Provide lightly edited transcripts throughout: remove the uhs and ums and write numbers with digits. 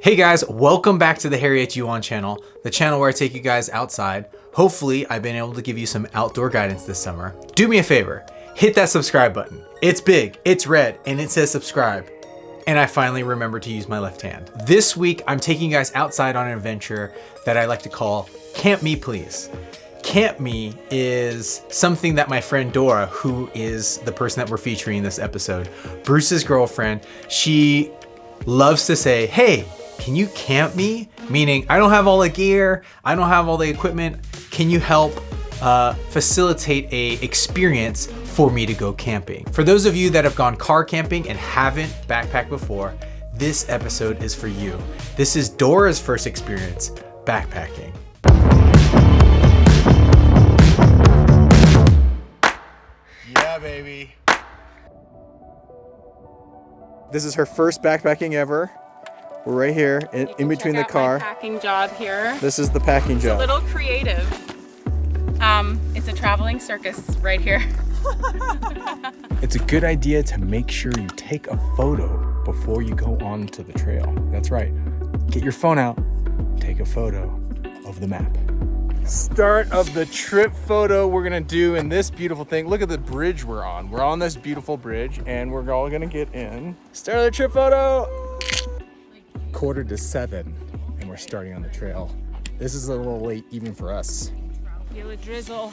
Hey guys, welcome back to the Harry H. Yuan channel, the channel where I take you guys outside. Hopefully, I've been able to give you some outdoor guidance this summer. Do me a favor, hit that subscribe button. It's big, it's red, and it says subscribe. And I finally remembered to use my left hand. This week, I'm taking you guys outside on an adventure that I like to call Camp Me Please. Camp Me is something that my friend Dwoira, who is the person that we're featuring in this episode, Bruce's girlfriend, she loves to say, hey, can you camp me? Meaning, I don't have all the gear, I don't have all the equipment. Can you help facilitate a experience for me to go camping? For those of you that have gone car camping and haven't backpacked before, this episode is for you. This is Dwoira's first experience backpacking. Yeah, baby. This is her first backpacking ever. We're right here in between the car. My packing job here. This is the packing job. It's a little creative. It's a traveling circus right here. It's a good idea to make sure you take a photo before you go onto the trail. That's right. Get your phone out, take a photo of the map. Start of the trip photo we're gonna do in this beautiful thing. Look at the bridge we're on. We're on this beautiful bridge and we're all gonna get in. Start of the trip photo. 6:45 and we're starting on the trail. This is a little late even for us. Feel a drizzle.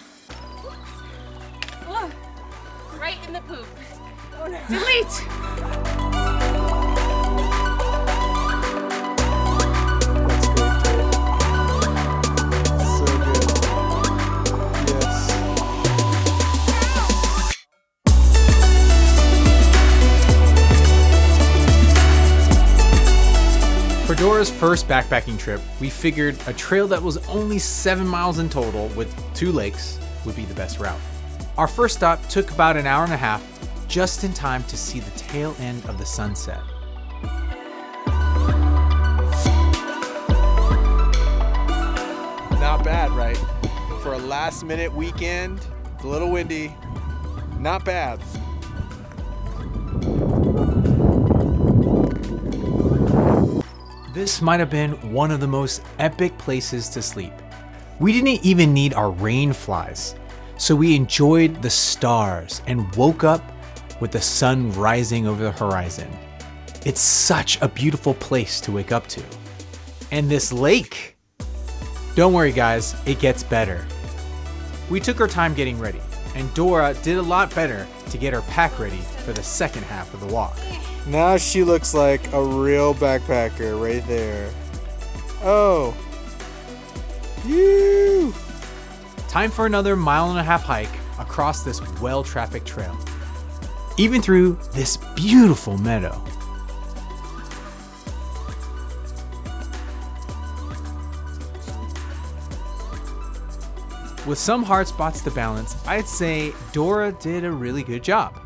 Oh, right in the poop. Oh no. Delete. For Dwoira's first backpacking trip, we figured a trail that was only 7 miles in total with 2 lakes would be the best route. Our first stop took about an hour and a half, just in time to see the tail end of the sunset. Not bad, right? For a last minute weekend, it's a little windy. Not bad. This might have been one of the most epic places to sleep. We didn't even need our rain flies, so we enjoyed the stars and woke up with the sun rising over the horizon. It's such a beautiful place to wake up to. And this lake, don't worry guys, it gets better. We took our time getting ready, and Dwoira did a lot better to get her pack ready for the second half of the walk. Now she looks like a real backpacker right there. Oh. You. Time for another 1.5 mile hike across this well-trafficked trail, even through this beautiful meadow. With some hard spots to balance, I'd say Dwoira did a really good job.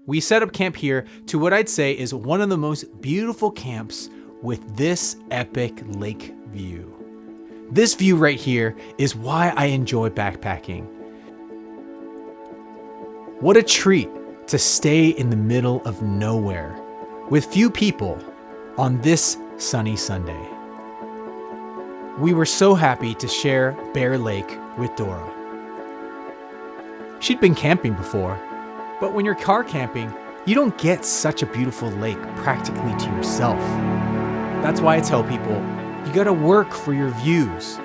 We set up camp here to what I'd say is one of the most beautiful camps with this epic lake view. This view right here is why I enjoy backpacking. What a treat to stay in the middle of nowhere with few people on this sunny Sunday. We were so happy to share Bear Lake with Dwoira. She'd been camping before, but when you're car camping, you don't get such a beautiful lake practically to yourself. That's why I tell people, you gotta work for your views.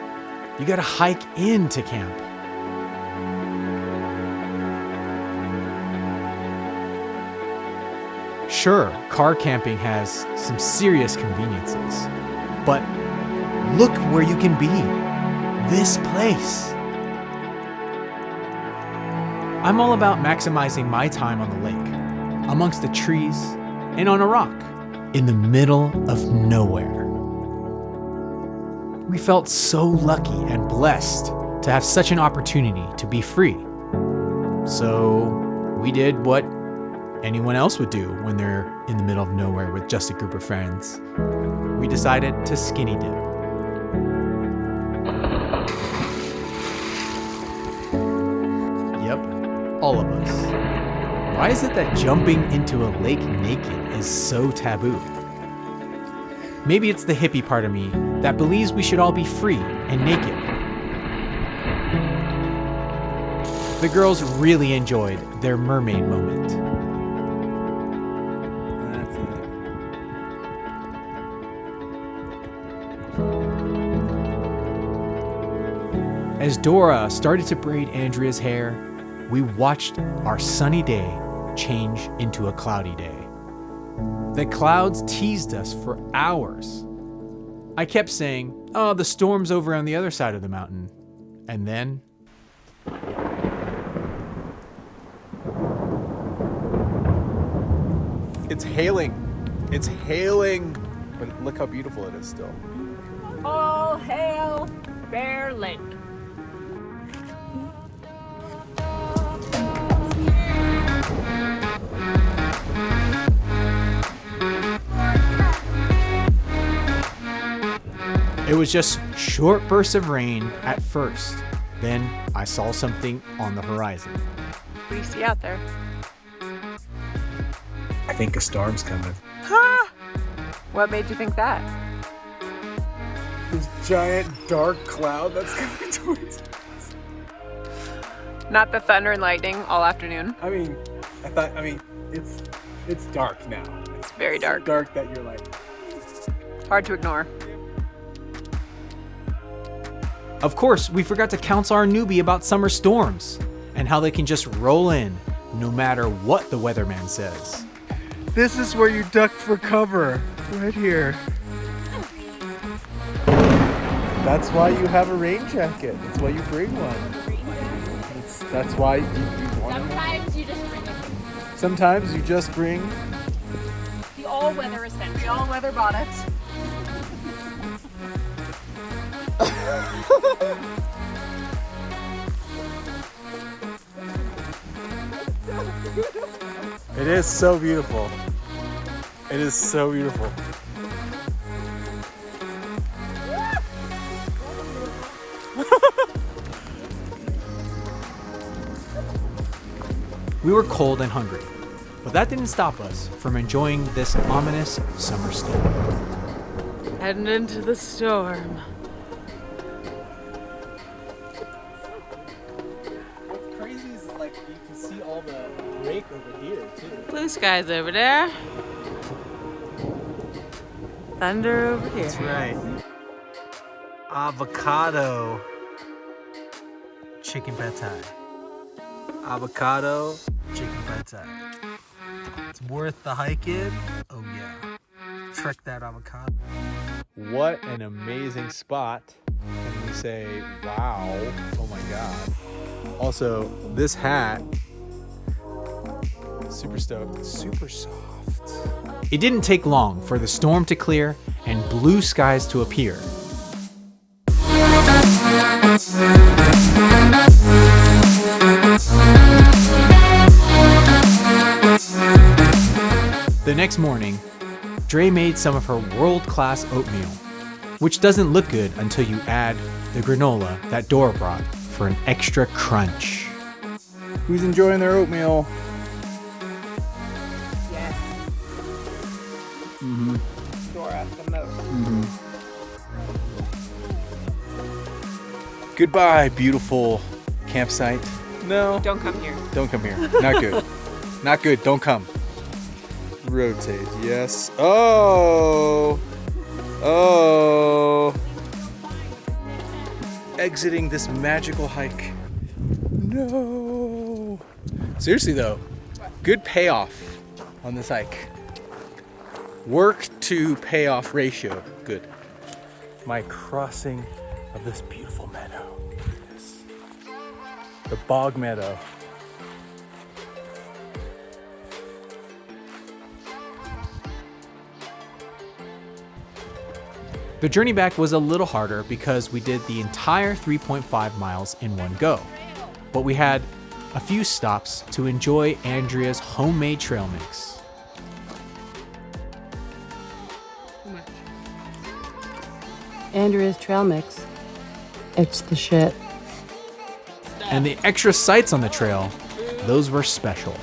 You gotta hike into camp. Sure, car camping has some serious conveniences, but look where you can be. This place. I'm all about maximizing my time on the lake, amongst the trees, and on a rock, in the middle of nowhere. We felt so lucky and blessed to have such an opportunity to be free. So we did what anyone else would do when they're in the middle of nowhere with just a group of friends. We decided to skinny dip. Yep, all of us. Why is it that jumping into a lake naked is so taboo? Maybe it's the hippie part of me that believes we should all be free and naked. The girls really enjoyed their mermaid moment. That's it. As Dora started to braid Andrea's hair, we watched our sunny day change into a cloudy day. The clouds teased us for hours. I kept saying, "Oh, the storm's over on the other side of the mountain." And then... It's hailing. It's hailing. But look how beautiful it is still. All hail Bear Lake. It was just short bursts of rain at first. Then I saw something on the horizon. What do you see out there? I think a storm's coming. What made you think that? This giant dark cloud that's coming towards us. Not the thunder and lightning all afternoon. It's dark now. It's very dark. So dark that you're like, Hard to ignore. Of course, we forgot to counsel our newbie about summer storms and how they can just roll in no matter what the weatherman says. this is where you duck for cover. Right here. That's why you have a rain jacket. That's why you bring one. That's why you want one. Sometimes you just bring it. Sometimes you just bring The all-weather essential. The all-weather bonnet. It is so beautiful. It is so beautiful. We were cold and hungry, but that didn't stop us from enjoying this ominous summer storm. Heading into the storm. What's crazy is like you can see all the lake over here too. Blue skies over there. Thunder over here. That's right. Avocado chicken pad thai. Avocado chicken pad thai. It's worth the hike in. Oh yeah. Trek that avocado. What an amazing spot. And we say, wow, oh my God. Also, this hat, super stoked, super soft. It didn't take long for the storm to clear and blue skies to appear. The next morning, Dre made some of her world-class oatmeal, which doesn't look good until you add the granola that Dora brought for an extra crunch. Who's enjoying their oatmeal? Yes. Mm-hmm. Dora, the most. Goodbye, beautiful campsite. No, Don't come here. don't come here. Not good. Not good. Don't come. Rotate. Yes. Oh. Oh. Exiting this magical hike. No. Seriously though, good payoff on this hike. Work to payoff ratio. Good. My crossing of this beautiful meadow. Look at this. The bog meadow. The journey back was a little harder because we did the entire 3.5 miles in one go. But we had a few stops to enjoy Andrea's homemade trail mix. Andrea's trail mix. It's the shit. And the extra sights on the trail, those were special.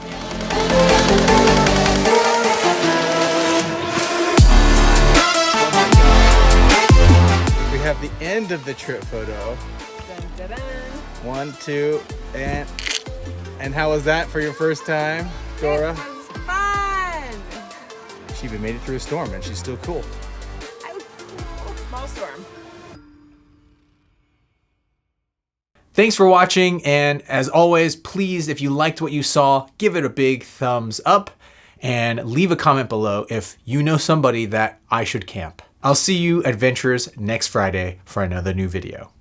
We have the end of the trip photo. Dun, dun, dun. 1, 2, and how was that for your first time, Dora? It was fun. She even made it through a storm and she's still cool. Small storm. Thanks for watching, and as always, please, if you liked what you saw, give it a big thumbs up and leave a comment below if you know somebody that I should camp. I'll see you adventurers next Friday for another new video.